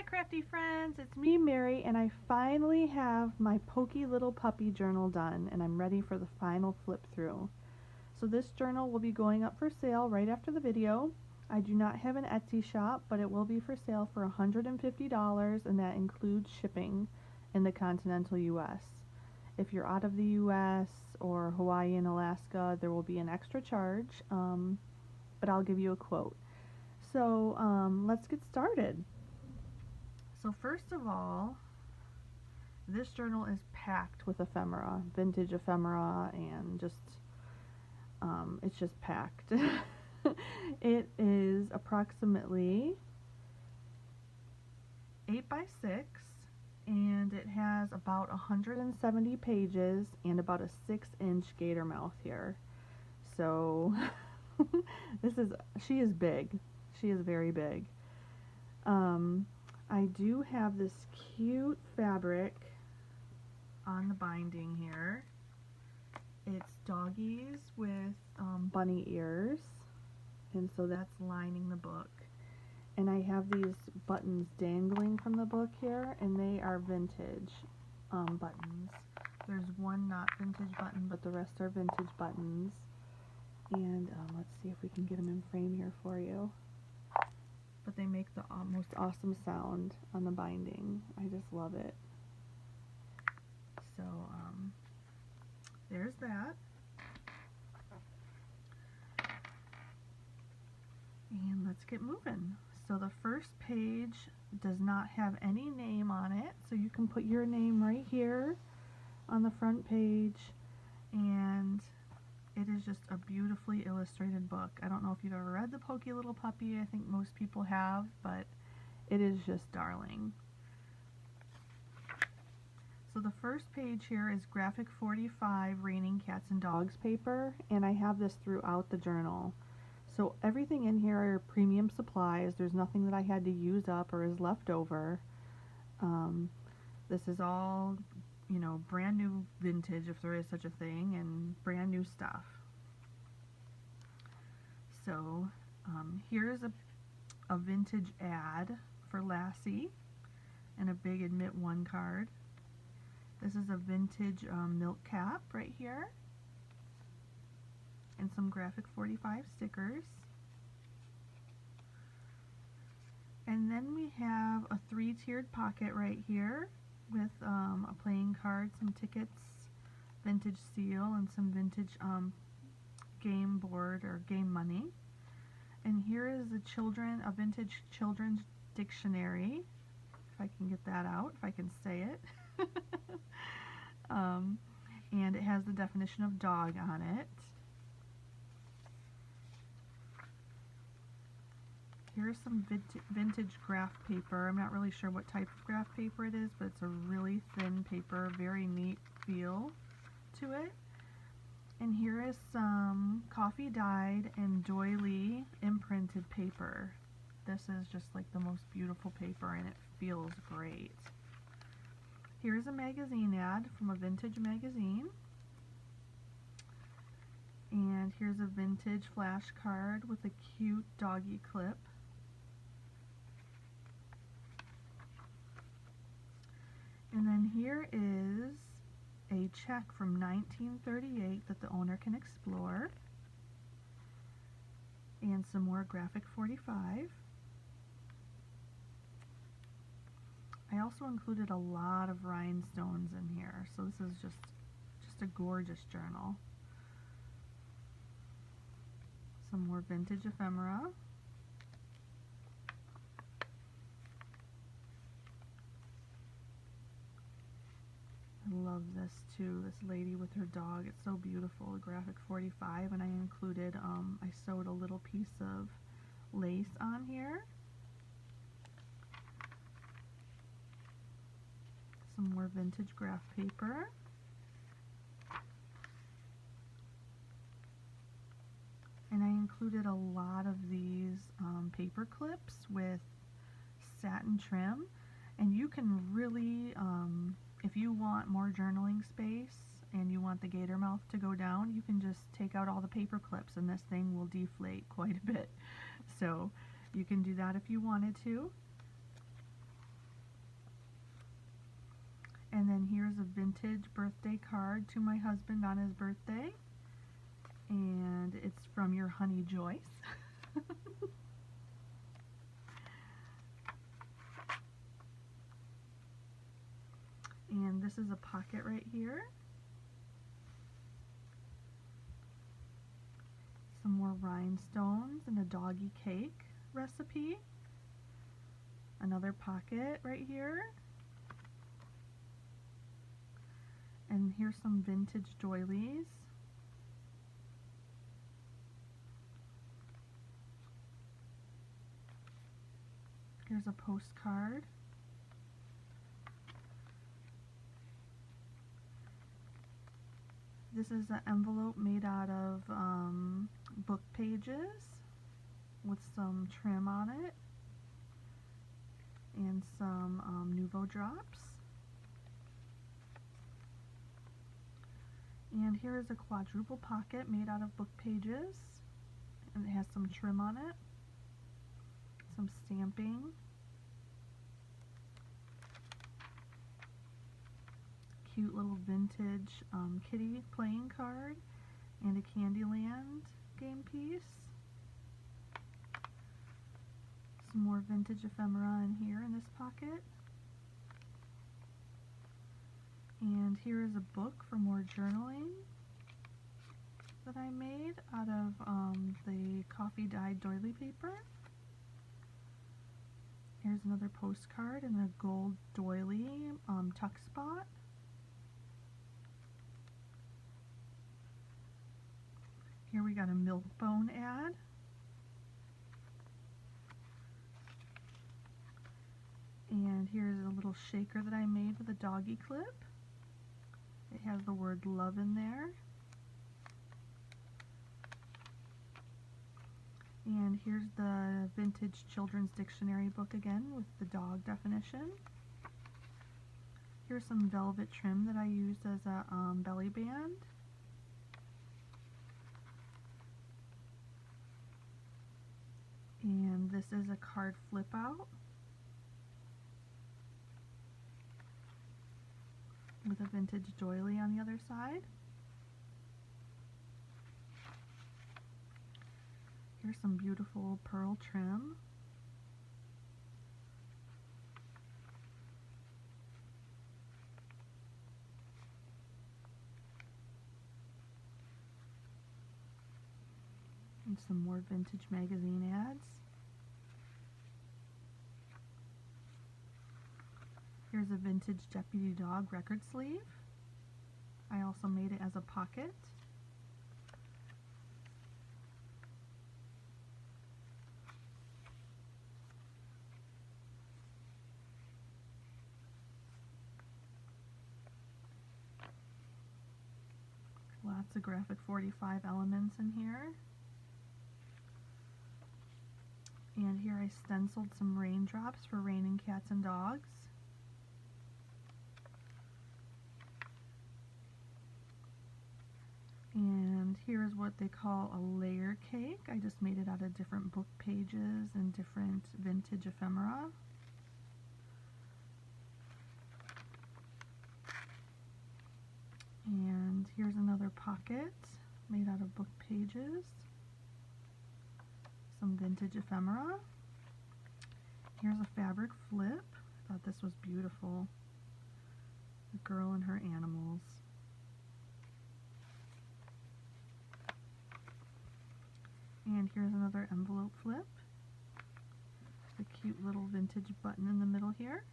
Hi crafty friends, it's me Mary, and I finally have my Poky Little Puppy journal done, and I'm ready for the final flip through. So this journal will be going up for sale right after the video. I do not have an Etsy shop, but it will be for sale for $150, and that includes shipping in the continental US. If you're out of the US or Hawaii and Alaska, there will be an extra charge, but I'll give you a quote. So let's get started. So first of all, this journal is packed with ephemera, vintage ephemera, and just, it's just packed. It is approximately 8 by 6, and it has about 170 pages and about a 6-inch gator mouth here. So she is big. She is very big. I do have this cute fabric on the binding here. It's doggies with bunny ears, and so that's lining the book. And I have these buttons dangling from the book here, and they are vintage buttons. There's one not vintage button, but the rest are vintage buttons. And let's see if we can get them in frame here for you. But they make the most awesome sound on the binding. I just love it. So there's that. And let's get moving. So the first page does not have any name on it, so you can put your name right here on the front page, and it is just a beautifully illustrated book. I don't know if you've ever read The Poky Little Puppy. I think most people have, but it is just darling. So the first page here is Graphic 45 Raining Cats and Dogs paper, and I have this throughout the journal. So everything in here are premium supplies. There's nothing that I had to use up or is left over. This is all, you know, brand new vintage, if there is such a thing, and brand new stuff. So here's a vintage ad for Lassie and a big Admit One card. This is a vintage milk cap right here, and some Graphic 45 stickers. And then we have a 3-tiered pocket right here with a playing card, some tickets, vintage seal, and some vintage game board or game money. And here is a vintage children's dictionary, if I can get that out, if I can say it. And it has the definition of dog on it. Here's some vintage graph paper. I'm not really sure what type of graph paper it is, but it's a really thin paper, very neat feel to it. And here is some coffee dyed and doily imprinted paper. This is just like the most beautiful paper, and it feels great. Here's a magazine ad from a vintage magazine. And here's a vintage flashcard with a cute doggy clip. And then here is a check from 1938 that the owner can explore. And some more Graphic 45. I also included a lot of rhinestones in here, so this is just a gorgeous journal. Some more vintage ephemera. I love this too, this lady with her dog. It's so beautiful, a Graphic 45, and I included, I sewed a little piece of lace on here. Some more vintage graph paper. And I included a lot of these paper clips with satin trim, and you can really, if you want more journaling space and you want the gator mouth to go down, you can just take out all the paper clips and this thing will deflate quite a bit. So you can do that if you wanted to. And then here's a vintage birthday card to my husband on his birthday. And it's from your Honey Joyce. And this is a pocket right here. Some more rhinestones and a doggy cake recipe. Another pocket right here. And here's some vintage doilies. Here's a postcard. This is an envelope made out of book pages with some trim on it and some Nuvo drops. And here is a quadruple pocket made out of book pages, and it has some trim on it, some stamping, cute little vintage kitty playing card, and a Candyland game piece. Some more vintage ephemera in here in this pocket. And here is a book for more journaling that I made out of the coffee dyed doily paper. Here's another postcard and a gold doily tuck spot. Here we got a milk bone ad. And here's a little shaker that I made with a doggy clip. It has the word love in there. And here's the vintage children's dictionary book again with the dog definition. Here's some velvet trim that I used as a belly band. And this is a card flip out with a vintage doily on the other side. Here's some beautiful pearl trim. And some more vintage magazine ads. Here's a vintage Deputy Dog record sleeve. I also made it as a pocket. Lots of graphic 45 elements in here. And here I stenciled some raindrops for raining cats and dogs. And here's what they call a layer cake. I just made it out of different book pages and different vintage ephemera. And here's another pocket made out of book pages. Some vintage ephemera. Here's a fabric flip. I thought this was beautiful. The girl and her animals. And here's another envelope flip. The cute little vintage button in the middle here.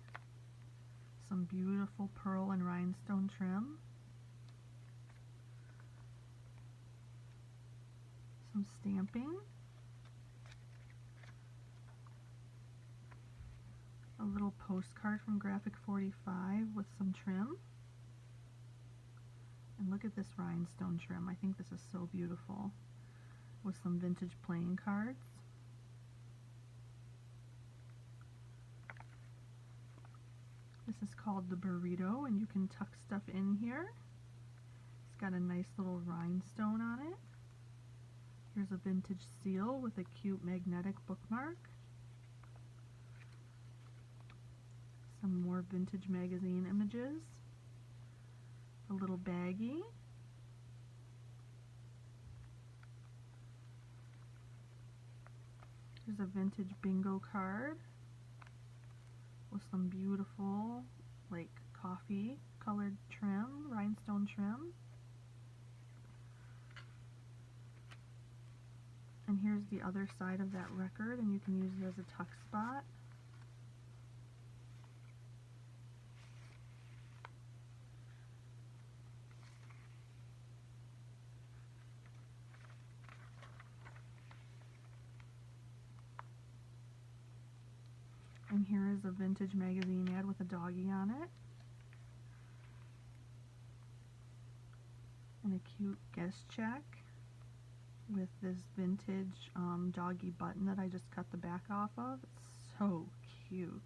Some beautiful pearl and rhinestone trim. Some stamping. A little postcard from Graphic 45 with some trim. And look at this rhinestone trim. I think this is so beautiful. With some vintage playing cards. This is called the burrito, and you can tuck stuff in here. It's got a nice little rhinestone on it. Here's a vintage seal with a cute magnetic bookmark. Some more vintage magazine images. a little baggie. Here's a vintage bingo card with some beautiful, like, coffee colored trim, rhinestone trim. And here's the other side of that record, and you can use it as a tuck spot. And here is a vintage magazine ad with a doggy on it. And a cute guest check with this vintage doggy button that I just cut the back off of. It's so cute.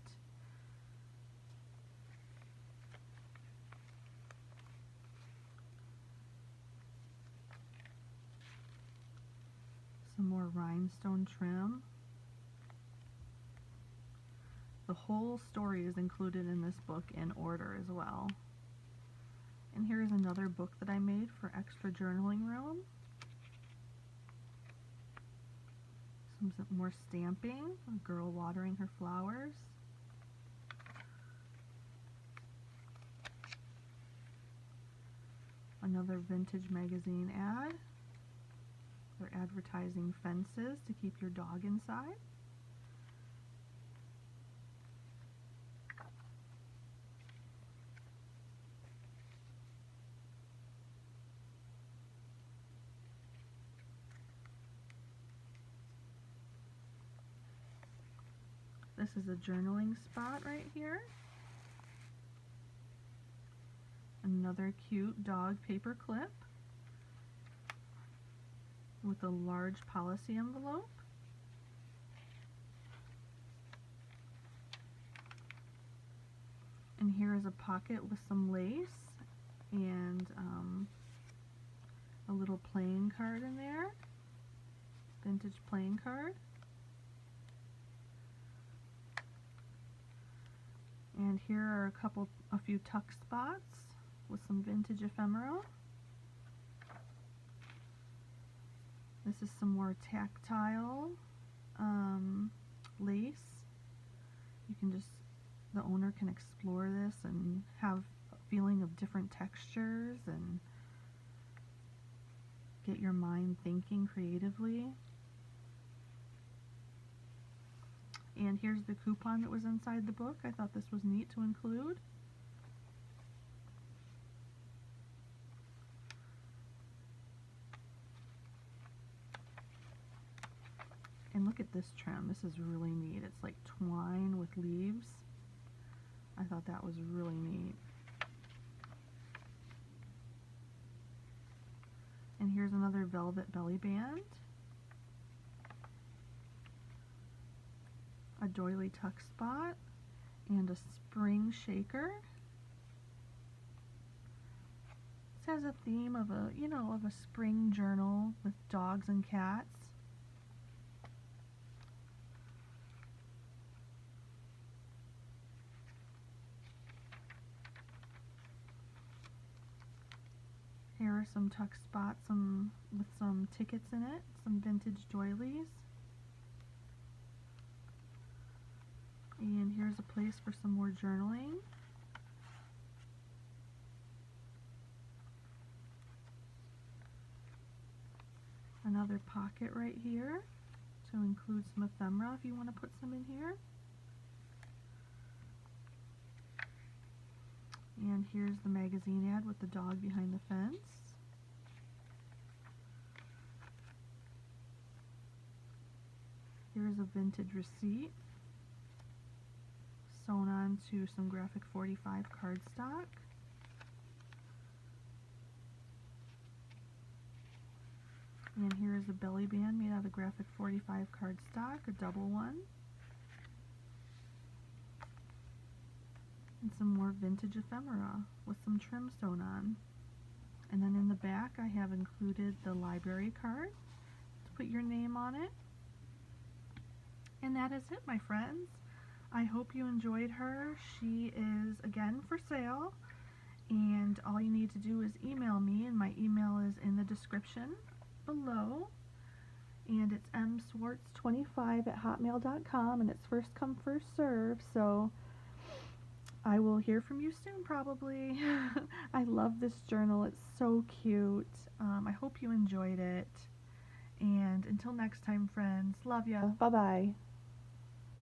Some more rhinestone trim. The whole story is included in this book in order as well. And here's another book that I made for extra journaling room. Some more stamping, a girl watering her flowers. Another vintage magazine ad. They're advertising fences to keep your dog inside. This is a journaling spot right here. Another cute dog paper clip with a large policy envelope. And here is a pocket with some lace and a little playing card in there. Vintage playing card. And here are a few tuck spots with some vintage ephemera. This is some more tactile lace. You can just, the owner can explore this and have a feeling of different textures and get your mind thinking creatively. And here's the coupon that was inside the book. I thought this was neat to include. And look at this trim. This is really neat. It's like twine with leaves. I thought that was really neat. And here's another velvet belly band. A doily tuck spot and a spring shaker. This has a theme of a spring journal with dogs and cats. Here are some tuck spots with some tickets in it, some vintage doilies. And here's a place for some more journaling. Another pocket right here to include some ephemera if you want to put some in here. And here's the magazine ad with the dog behind the fence. Here's a vintage receipt sewn onto some graphic 45 cardstock. And here's a belly band made out of graphic 45 cardstock, a double one. And some more vintage ephemera with some trim sewn on. And then in the back I have included the library card to put your name on it. And that is it, my friends. I hope you enjoyed her. She is again for sale, And all you need to do is email me, and my email is in the description below. And it's mswartz25@hotmail.com, and it's first come, first serve, so I will hear from you soon, probably. I love this journal. It's so cute. I hope you enjoyed it. And until next time, friends, love ya. Bye-bye.